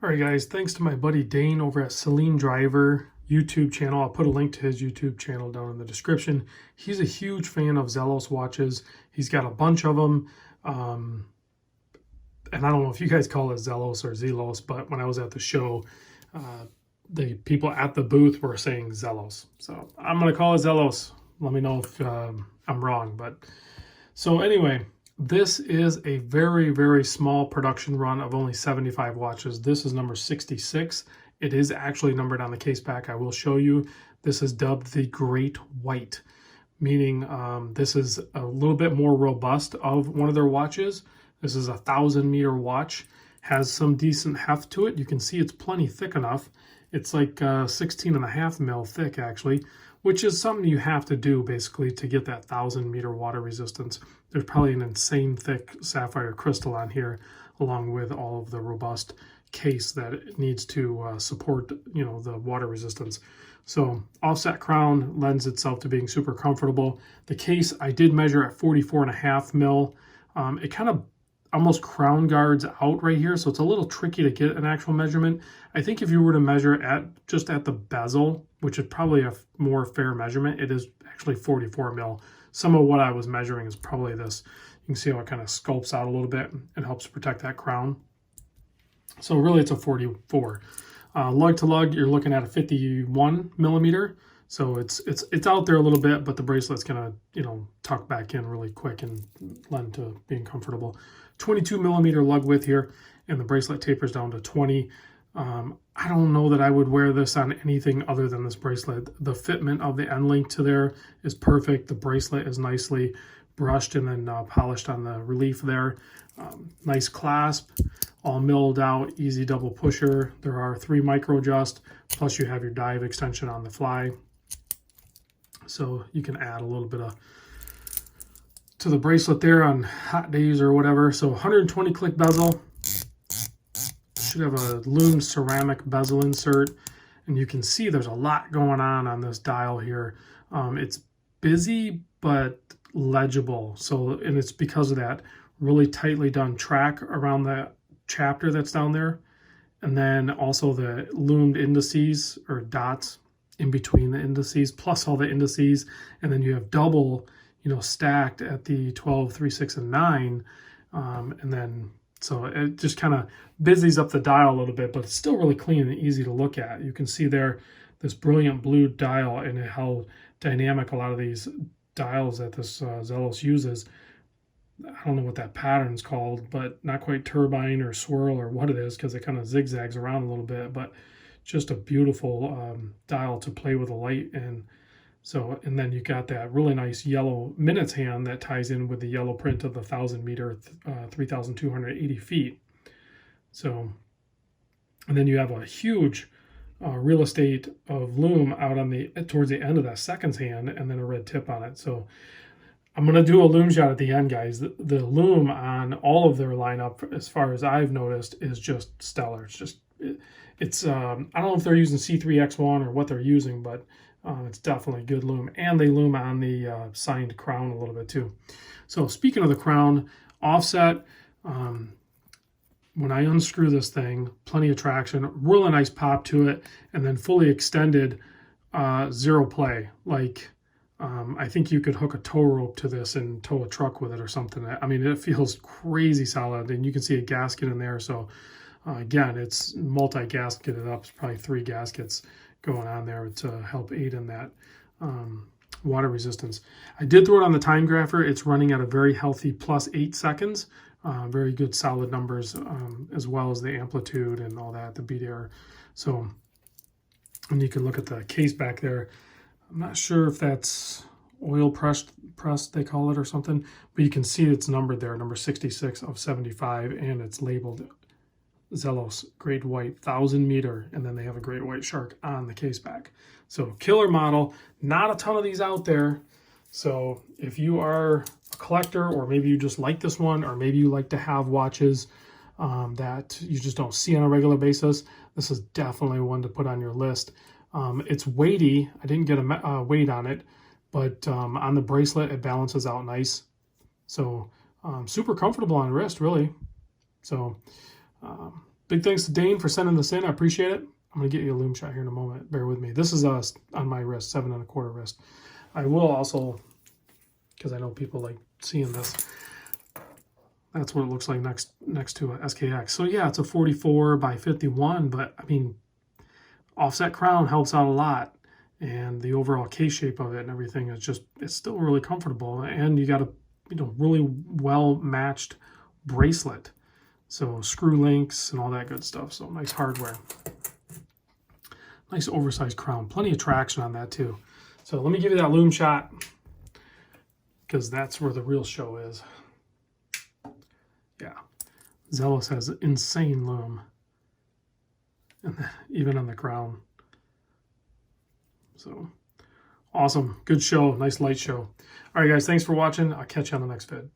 All right, guys, thanks to my buddy Dane over at Celine Driver YouTube channel. I'll put a link to his YouTube channel down in the description. He's a huge fan of Zelos watches. He's got a bunch of them. And I don't know if you guys call it Zelos or Zelos, but when I was at the show, the people at the booth were saying Zelos. So I'm going to call it Zelos. Let me know if I'm wrong. But so anyway, this is a very, very small production run of only 75 watches. This is number 66. It is actually numbered on the case back. I will show you. This is dubbed the Great White, meaning this is a little bit more robust of one of their watches. This is a 1,000-meter watch, has some decent heft to it. You can see it's plenty thick enough. It's like 16.5 mil thick, actually, which is something you have to do basically to get that 1,000-meter water resistance. There's probably an insane thick sapphire crystal on here, along with all of the robust case that it needs to support, the water resistance. So offset crown lends itself to being super comfortable. The case I did measure at 44.5 mil. It kind of almost crown guards out right here, so it's a little tricky to get an actual measurement. I think if you were to measure just at the bezel, which is probably a more fair measurement, it is actually 44 mil. Some of what I was measuring is probably this. You can see how it kind of sculpts out a little bit and helps protect that crown. So really it's a 44. Lug to lug, you're looking at a 51 millimeter. So it's out there a little bit, but the bracelet's gonna, tuck back in really quick and lend to being comfortable. 22 millimeter lug width here, and the bracelet tapers down to 20. I don't know that I would wear this on anything other than this bracelet. The fitment of the end link to there is perfect. The bracelet is nicely brushed and then polished on the relief there. Nice clasp, all milled out, easy double pusher. There are 3 micro adjust, plus you have your dive extension on the fly. So you can add a little bit to the bracelet there on hot days or whatever. So 120 click bezel. Should have a lume ceramic bezel insert, and you can see there's a lot going on this dial here. It's busy but legible, and it's because of that really tightly done track around the chapter that's down there, and then also the lumed indices or dots in between the indices, plus all the indices, and then you have double, stacked at the 12, 3, 6, and 9, and then so it just kind of busies up the dial a little bit, but it's still really clean and easy to look at. You can see there this brilliant blue dial and how dynamic a lot of these dials that this Zelos uses. I don't know what that pattern's called, but not quite turbine or swirl or what it is, because it kind of zigzags around a little bit, but just a beautiful dial to play with the light. And then you got that really nice yellow minutes hand that ties in with the yellow print of the 1,000-meter, 3,280 feet. So, and then you have a huge real estate of lume out on towards the end of that seconds hand, and then a red tip on it. So I'm going to do a lume shot at the end, guys. The lume on all of their lineup, as far as I've noticed, is just stellar. It's I don't know if they're using C3X1 or what they're using, but it's definitely good lume. And they lume on the signed crown a little bit too. So speaking of the crown, offset, when I unscrew this thing, plenty of traction, really nice pop to it, and then fully extended, zero play. Like, I think you could hook a tow rope to this and tow a truck with it or something. I mean, it feels crazy solid, and you can see a gasket in there. So again, it's multi-gasketed up. It's probably 3 gaskets going on there to help aid in that water resistance. I did throw it on the time grapher. It's running at a very healthy plus 8 seconds. Very good solid numbers, as well as the amplitude and all that, the beat error. So, and you can look at the case back there. I'm not sure if that's oil pressed they call it or something, but you can see it's numbered there, number 66 of 75, and it's labeled Zelos Great White 1,000-meter, and then they have a great white shark on the case back. So killer model, not a ton of these out there. So if you are a collector, or maybe you just like this one, or maybe you like to have watches that you just don't see on a regular basis, this is definitely one to put on your list. It's weighty. I didn't get a weight on it, but on the bracelet, it balances out nice. So super comfortable on wrist, really. So big thanks to Dane for sending this in. I appreciate it. I'm going to get you a lume shot here in a moment. Bear with me. This is on my wrist, 7 1/4 wrist. I will also, because I know people like seeing this, that's what it looks like next to a SKX. So yeah, it's a 44 by 51, but I mean, offset crown helps out a lot. And the overall case shape of it and everything is just, it's still really comfortable. And you got a, really well matched bracelet. So screw links and all that good stuff. So nice hardware. Nice oversized crown. Plenty of traction on that too. So let me give you that lume shot, because that's where the real show is. Yeah. Zelos has insane lume. And even on the crown. So awesome. Good show. Nice light show. All right, guys. Thanks for watching. I'll catch you on the next vid.